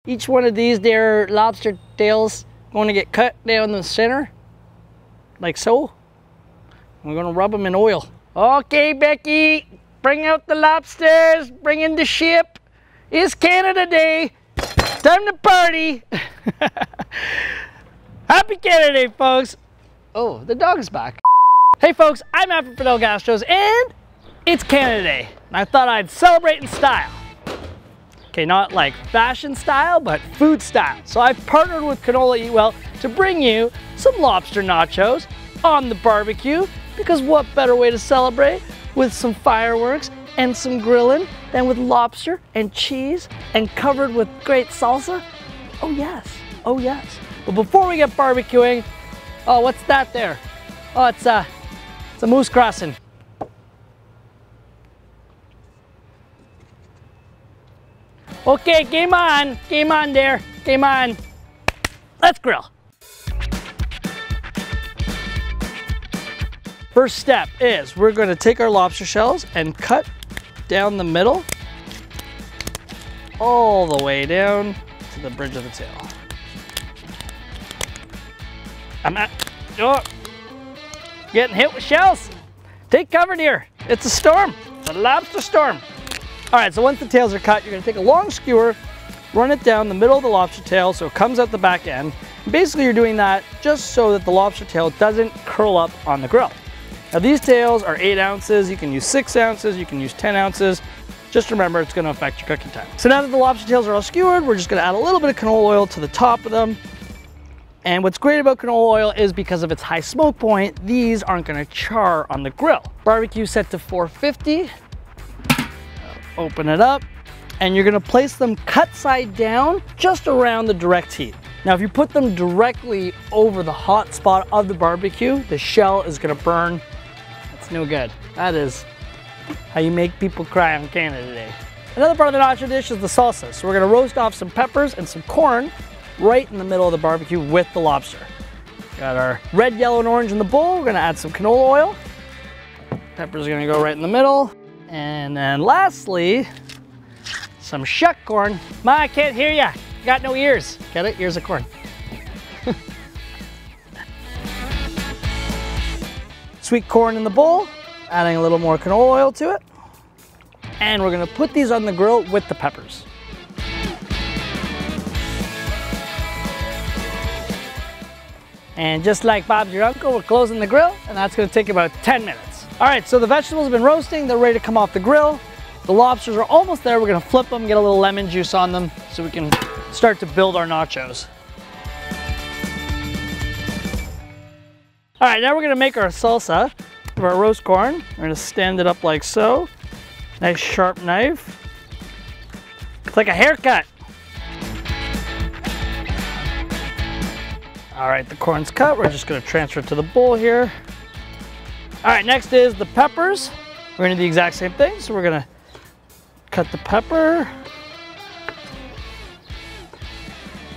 Each one of these there lobster tails going to get cut down the center, like so. We're going to rub them in oil. Okay, Becky, bring out the lobsters, bring in the ship. It's Canada Day. Time to party. Happy Canada Day, folks. Oh, the dog's back. Hey folks, I'm Matt from Fidel Gastro's and it's Canada Day. And I thought I'd celebrate in style. Okay, not like fashion style, but food style. So I've partnered with Canola Eat Well to bring you some lobster nachos on the barbecue, because what better way to celebrate with some fireworks and some grilling than with lobster and cheese and covered with great salsa? Oh yes, oh yes. But before we get barbecuing, oh, what's that there? Oh, it's a moose crossing. Okay, game on there, game on. Let's grill. First step is we're going to take our lobster shells and cut down the middle all the way down to the bridge of the tail. Getting hit with shells. Take cover, dear. It's a storm. It's a lobster storm. All right, so once the tails are cut, you're gonna take a long skewer, run it down the middle of the lobster tail so it comes out the back end. And basically, you're doing that just so that the lobster tail doesn't curl up on the grill. Now, these tails are 8 ounces. You can use 6 ounces. You can use 10 ounces. Just remember, it's gonna affect your cooking time. So now that the lobster tails are all skewered, we're just gonna add a little bit of canola oil to the top of them. And what's great about canola oil is because of its high smoke point, these aren't gonna char on the grill. Barbecue set to 450. Open it up, and you're gonna place them cut side down just around the direct heat. Now, if you put them directly over the hot spot of the barbecue, the shell is gonna burn. That's no good. That is how you make people cry on Canada Day. Another part of the nacho dish is the salsa. So we're gonna roast off some peppers and some corn right in the middle of the barbecue with the lobster. Got our red, yellow, and orange in the bowl. We're gonna add some canola oil. Peppers are gonna go right in the middle. And then lastly, some shuck corn. Ma, I can't hear ya. Got no ears. Get it? Ears of corn. Sweet corn in the bowl, adding a little more canola oil to it. And we're gonna put these on the grill with the peppers. And just like Bob's your uncle, we're closing the grill, and that's gonna take about 10 minutes. All right, so the vegetables have been roasting. They're ready to come off the grill. The lobsters are almost there. We're gonna flip them, get a little lemon juice on them so we can start to build our nachos. All right, now we're gonna make our salsa of our roast corn. We're gonna stand it up like so. Nice sharp knife. It's like a haircut. All right, the corn's cut. We're just gonna transfer it to the bowl here. All right, next is the peppers. We're gonna do the exact same thing. So we're gonna cut the pepper.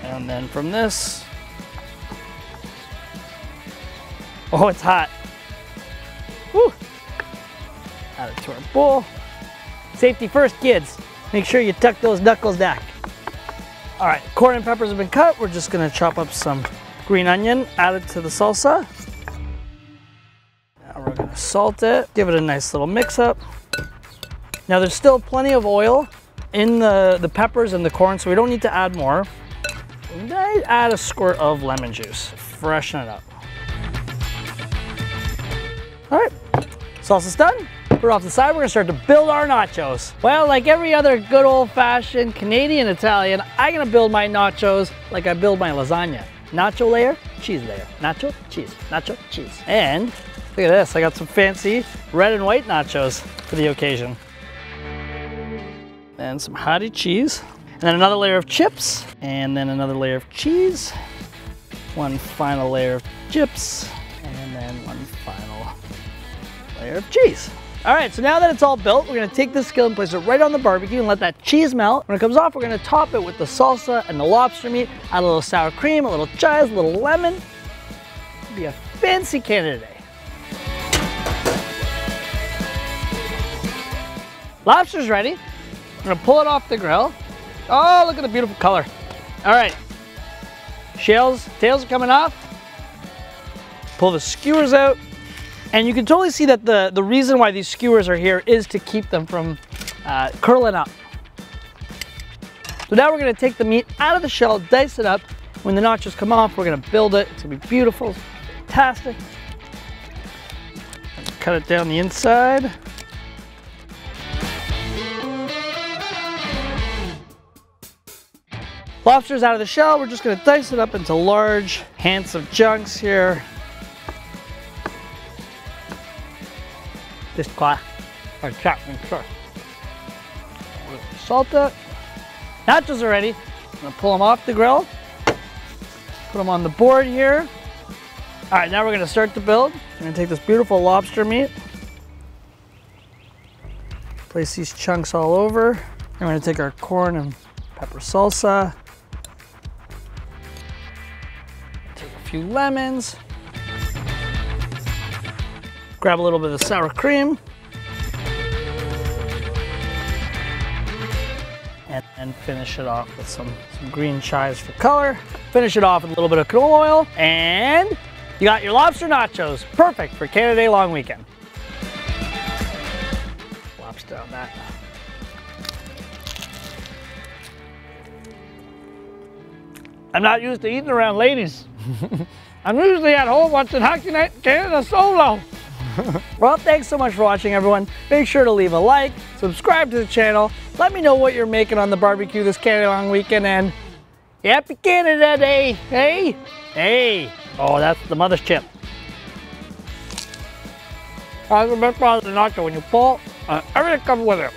And then from this, oh, it's hot. Woo. Add it to our bowl. Safety first, kids. Make sure you tuck those knuckles back. All right, corn and peppers have been cut. We're just gonna chop up some green onion, add it to the salsa. Now we're gonna salt it, give it a nice little mix up. Now there's still plenty of oil in the peppers and the corn, so we don't need to add more. And I add a squirt of lemon juice, freshen it up. All right, salsa's done. Put it off the side, we're gonna start to build our nachos. Well, like every other good old-fashioned Canadian Italian, I'm gonna build my nachos like I build my lasagna. Nacho layer, cheese layer. Nacho, cheese, cheese. And look at this, I got some fancy red and white nachos for the occasion. And some hottie cheese. And then another layer of chips. And then another layer of cheese. One final layer of chips. And then one final layer of cheese. All right, so now that it's all built, we're gonna take this skillet and place it right on the barbecue and let that cheese melt. When it comes off, we're gonna top it with the salsa and the lobster meat, add a little sour cream, a little chives, a little lemon. It'll be a fancy Canada Day. Lobster's ready. I'm gonna pull it off the grill. Oh, look at the beautiful color. All right, tails are coming off. Pull the skewers out. And you can totally see that the reason why these skewers are here is to keep them from curling up. So now we're gonna take the meat out of the shell, dice it up. When the nachos come off, we're gonna build it. It's gonna be beautiful, fantastic. Cut it down the inside. Lobster's out of the shell. We're just gonna dice it up into large, handsome chunks here. This class, or chopping sauce. Salt it. Nachos are ready. I'm gonna pull them off the grill. Put them on the board here. All right, now we're gonna start to build. We're gonna take this beautiful lobster meat. Place these chunks all over. And we're gonna take our corn and pepper salsa. Take a few lemons. Grab a little bit of sour cream. And finish it off with some green chives for color. Finish it off with a little bit of canola oil. And you got your lobster nachos. Perfect for Canada Day long weekend. Lobster on that. I'm not used to eating around ladies. I'm usually at home watching Hockey Night in Canada solo. Well, thanks so much for watching, everyone. Make sure to leave a like, subscribe to the channel. Let me know what you're making on the barbecue this Canada long weekend, and happy Canada Day, hey? Hey. Oh, that's the mother's chip. That's the best part of the nacho when you pull, everything comes with it.